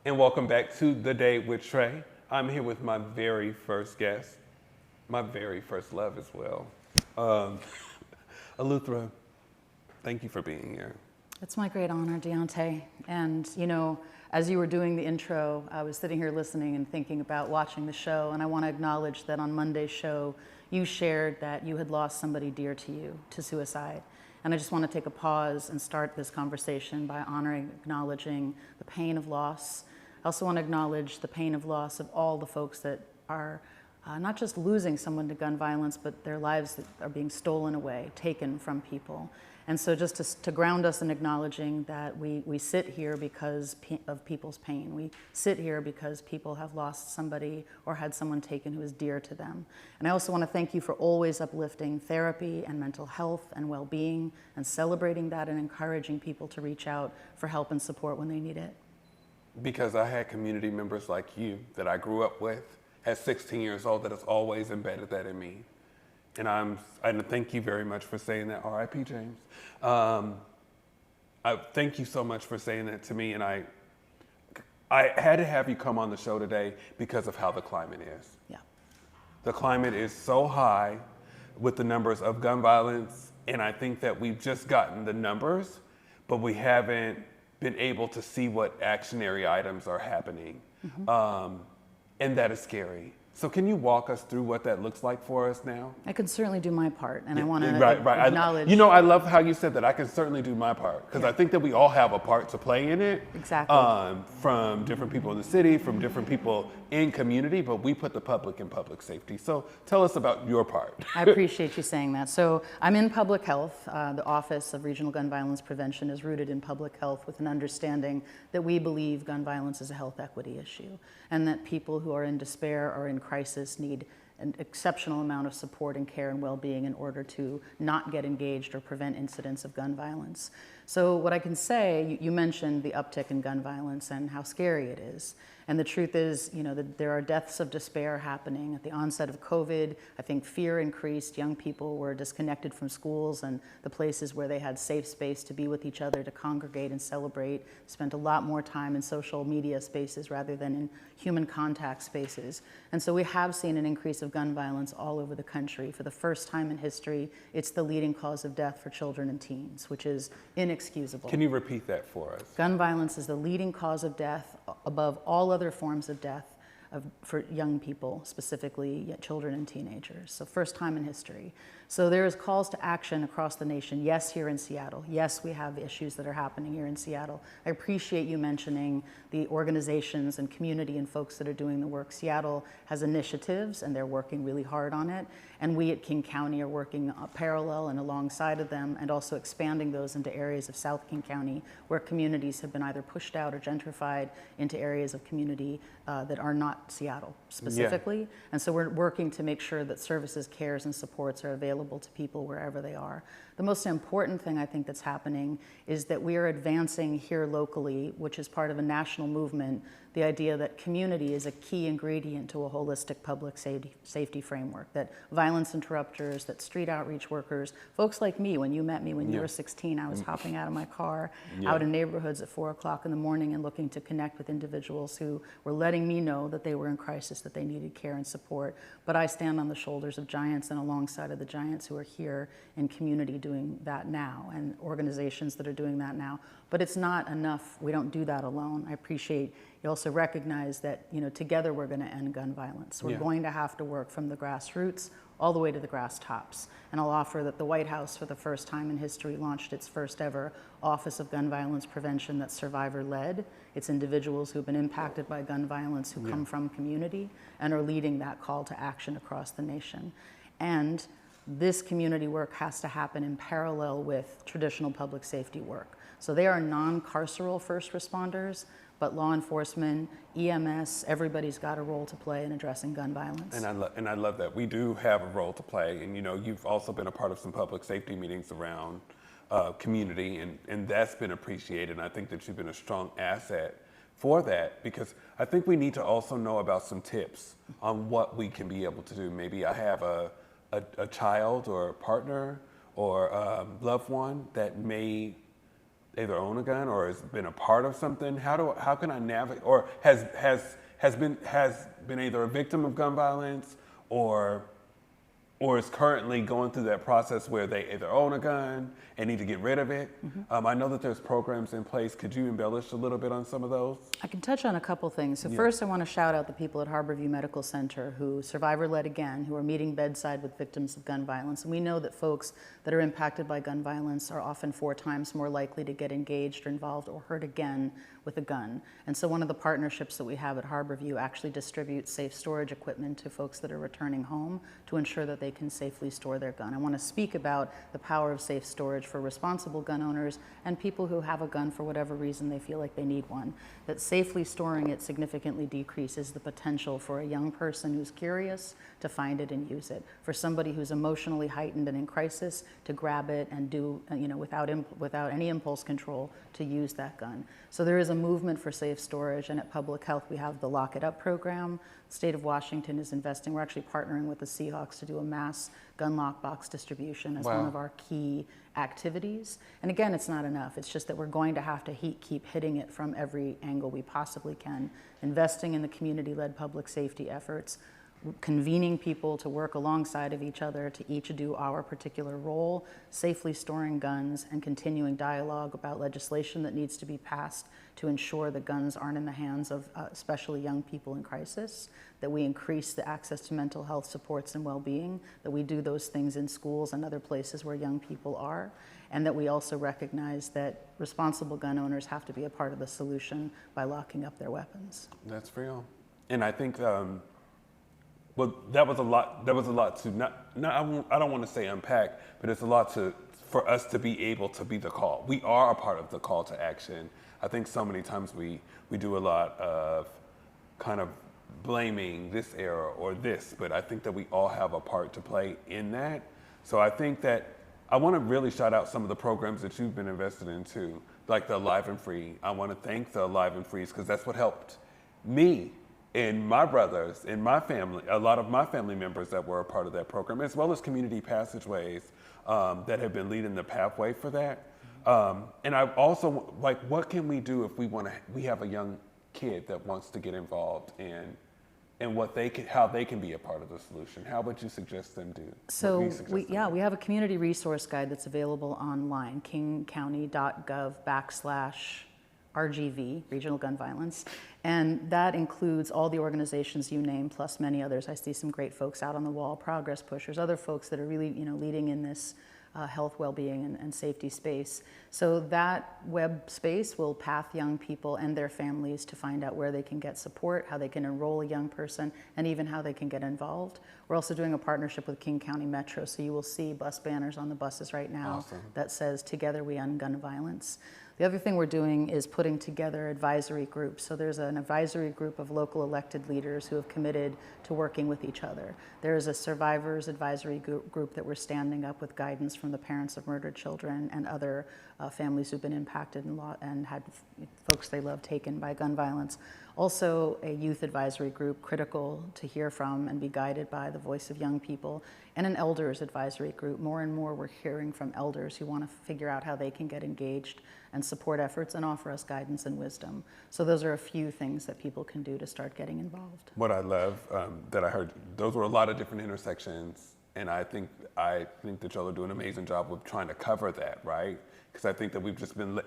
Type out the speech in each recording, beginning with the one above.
And welcome back to The Day with Trae. I'm here with my very first guest, my very first love as well. Eleuthera, thank you for being here. It's my great honor, Deontay. And you know, as you were doing the intro, I was sitting here listening and thinking about watching the show, and I want to acknowledge that on Monday's show, you shared that you had lost somebody dear to you to suicide. And I just want to take a pause and start this conversation by honoring, acknowledging the pain of loss. I also want to acknowledge the pain of loss of all the folks that are not just losing someone to gun violence, but their lives that are being stolen away, taken from people. And so just to ground us in acknowledging that we sit here because of people's pain. We sit here because people have lost somebody or had someone taken who is dear to them. And I also want to thank you for always uplifting therapy and mental health and well-being and celebrating that and encouraging people to reach out for help and support when they need it. Because I had community members like you that I grew up with at 16 years old that has always embedded that in me. And thank you very much for saying that, R.I.P. James. I thank you so much for saying that to me, and I had to have you come on the show today because of how the climate is. Yeah. The climate is so high with the numbers of gun violence, and I think that we've just gotten the numbers, but we haven't been able to see what actionary items are happening, and that is scary. So can you walk us through what that looks like for us now? I can certainly do my part, and I want to I acknowledge. I love how you said that. I can certainly do my part, because I think that we all have a part to play in it. Exactly. From different people in the city, from different people in community, but we put the public in public safety. So tell us about your part. I appreciate you saying that. So I'm in public health. The Office of Regional Gun Violence Prevention is rooted in public health with an understanding that we believe gun violence is a health equity issue, and that people who are in despair or in crisis need an exceptional amount of support and care and well-being in order to not get engaged or prevent incidents of gun violence. So what I can say, you mentioned the uptick in gun violence and how scary it is. And the truth is, you know, that there are deaths of despair happening. At the onset of COVID, I think fear increased. Young people were disconnected from schools and the places where they had safe space to be with each other, to congregate and celebrate, spent a lot more time in social media spaces rather than in human contact spaces. And so we have seen an increase of gun violence all over the country. For the first time in history, it's the leading cause of death for children and teens, which is inexcusable. Can you repeat that for us? Gun violence is the leading cause of death above all other forms of death for young people, specifically children and teenagers. So first time in history. So there is calls to action across the nation. Yes, here in Seattle. Yes, we have issues that are happening here in Seattle. I appreciate you mentioning the organizations and community and folks that are doing the work. Seattle has initiatives and they're working really hard on it. And we at King County are working parallel and alongside of them, and also expanding those into areas of South King County where communities have been either pushed out or gentrified into areas of community that are not Seattle specifically. Yeah. And so we're working to make sure that services, cares, and supports are available to people wherever they are. The most important thing I think that's happening is that we are advancing here locally, which is part of a national movement, the idea that community is a key ingredient to a holistic public safety framework, that violence interrupters, that street outreach workers, folks like me, when you met me when you were 16, I was hopping out of my car out in neighborhoods at 4 o'clock in the morning and looking to connect with individuals who were letting me know that they were in crisis, that they needed care and support. But I stand on the shoulders of giants and alongside of the giants who are here in community doing that now, and organizations that are doing that now. But it's not enough. We don't do that alone. I appreciate you also recognize that, you know, together we're going to end gun violence. We're going to have to work from the grassroots all the way to the grass tops. And I'll offer that the White House, for the first time in history, launched its first ever Office of Gun Violence Prevention that's survivor-led. It's individuals who've been impacted by gun violence who come from community and are leading that call to action across the nation. And this community work has to happen in parallel with traditional public safety work. So they are non-carceral first responders, but law enforcement, EMS, everybody's got a role to play in addressing gun violence. And I love that. We do have a role to play. And you know, you've also been a part of some public safety meetings around community, and that's been appreciated. And I think that you've been a strong asset for that, because I think we need to also know about some tips on what we can be able to do. Maybe I have a child or a partner or a loved one that may either own a gun or has been a part of something, how can I navigate, or has been either a victim of gun violence or is currently going through that process where they either own a gun and need to get rid of it. I know that there's programs in place. Could you embellish a little bit on some of those? I can touch on a couple things. So first, I want to shout out the people at Harborview Medical Center who survivor-led again, who are meeting bedside with victims of gun violence. And we know that folks that are impacted by gun violence are often 4 times more likely to get engaged or involved or hurt again with a gun. And so one of the partnerships that we have at Harborview actually distributes safe storage equipment to folks that are returning home to ensure that they can safely store their gun. I want to speak about the power of safe storage for responsible gun owners and people who have a gun for whatever reason they feel like they need one. That safely storing it significantly decreases the potential for a young person who's curious to find it and use it. For somebody who's emotionally heightened and in crisis to grab it and do, without any impulse control, to use that gun. So there is a movement for safe storage, and at Public Health we have the Lock It Up program. The state of Washington is investing. We're actually partnering with the Seahawks to do a mass gun lockbox distribution as one of our key activities. And again, it's not enough. It's just that we're going to have to keep hitting it from every angle we possibly can, investing in the community-led public safety efforts, convening people to work alongside of each other to each do our particular role, safely storing guns, and continuing dialogue about legislation that needs to be passed to ensure that guns aren't in the hands of especially young people in crisis, that we increase the access to mental health supports and well-being, that we do those things in schools and other places where young people are, and that we also recognize that responsible gun owners have to be a part of the solution by locking up their weapons. That's real. And I think well, that was a lot to I don't want to say unpack, but it's a lot for us to be able to be the call. We are a part of the call to action. I think so many times we do a lot of kind of blaming this era or this, but I think that we all have a part to play in that. So I think that I want to really shout out some of the programs that you've been invested in too, like the Alive and Free. I want to thank the Alive and Frees because that's what helped me and my brothers and my family, a lot of my family members that were a part of that program, as well as community passageways that have been leading the pathway for that. And I also, like, what can we do if we have a young kid that wants to get involved in how they can be a part of the solution? How would you suggest them do? So we have a community resource guide that's available online, kingcounty.gov/RGV, Regional Gun Violence. And that includes all the organizations you named, plus many others. I see some great folks out on the wall, progress pushers, other folks that are really leading in this health, well-being, and safety space. So that web space will path young people and their families to find out where they can get support, how they can enroll a young person, and even how they can get involved. We're also doing a partnership with King County Metro, so you will see bus banners on the buses right now that says, "Together we end gun violence." The other thing we're doing is putting together advisory groups. So there's an advisory group of local elected leaders who have committed to working with each other. There is a survivors advisory group that we're standing up with guidance from the parents of murdered children and other families who've been impacted and had folks they love taken by gun violence. Also a youth advisory group, critical to hear from and be guided by the voice of young people, and an elders advisory group. More and more we're hearing from elders who want to figure out how they can get engaged and support efforts and offer us guidance and wisdom. So those are a few things that people can do to start getting involved. What I love that I heard, those were a lot of different intersections, and I think that y'all are doing an amazing job with trying to cover that, right? Because I think that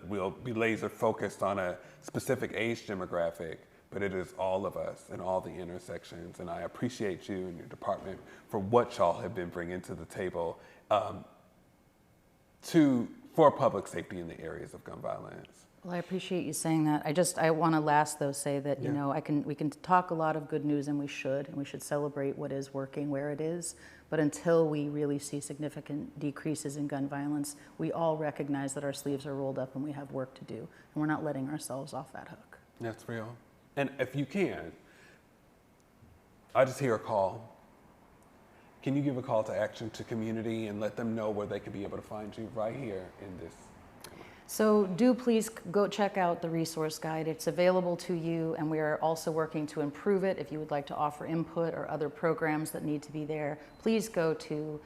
we'll be laser focused on a specific age demographic, but it is all of us and all the intersections. And I appreciate you and your department for what y'all have been bringing to the table for public safety in the areas of gun violence. Well, I appreciate you saying that. I want to last though say that we can talk a lot of good news, and we should celebrate what is working where it is. But until we really see significant decreases in gun violence, we all recognize that our sleeves are rolled up and we have work to do, and we're not letting ourselves off that hook. That's real. And if you can, I just hear a call. Can you give a call to action to community and let them know where they could be able to find you right here in this? So do please go check out the resource guide. It's available to you, and we are also working to improve it. If you would like to offer input or other programs that need to be there, please go to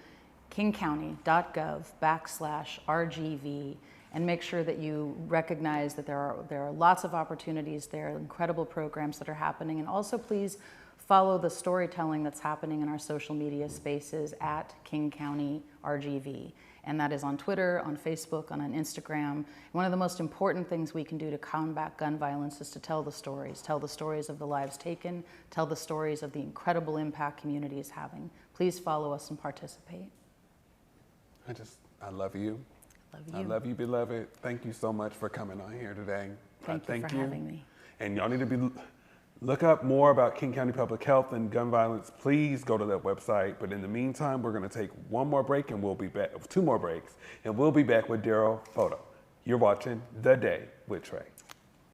kingcounty.gov/RGV and make sure that you recognize that there are lots of opportunities there, incredible programs that are happening, and also please follow the storytelling that's happening in our social media spaces at King County RGV. And that is on Twitter, on Facebook, on Instagram. One of the most important things we can do to combat gun violence is to tell the stories of the lives taken, tell the stories of the incredible impact community is having. Please follow us and participate. I love you. Love you. I love you, beloved. Thank you so much for coming on here today. Thank you for having me. And y'all need to look up more about King County Public Health and gun violence. Please go to that website. But in the meantime, we're going to take one more break and we'll be back, 2 more breaks, and we'll be back with Daryl Photo. You're watching The Day with Trae.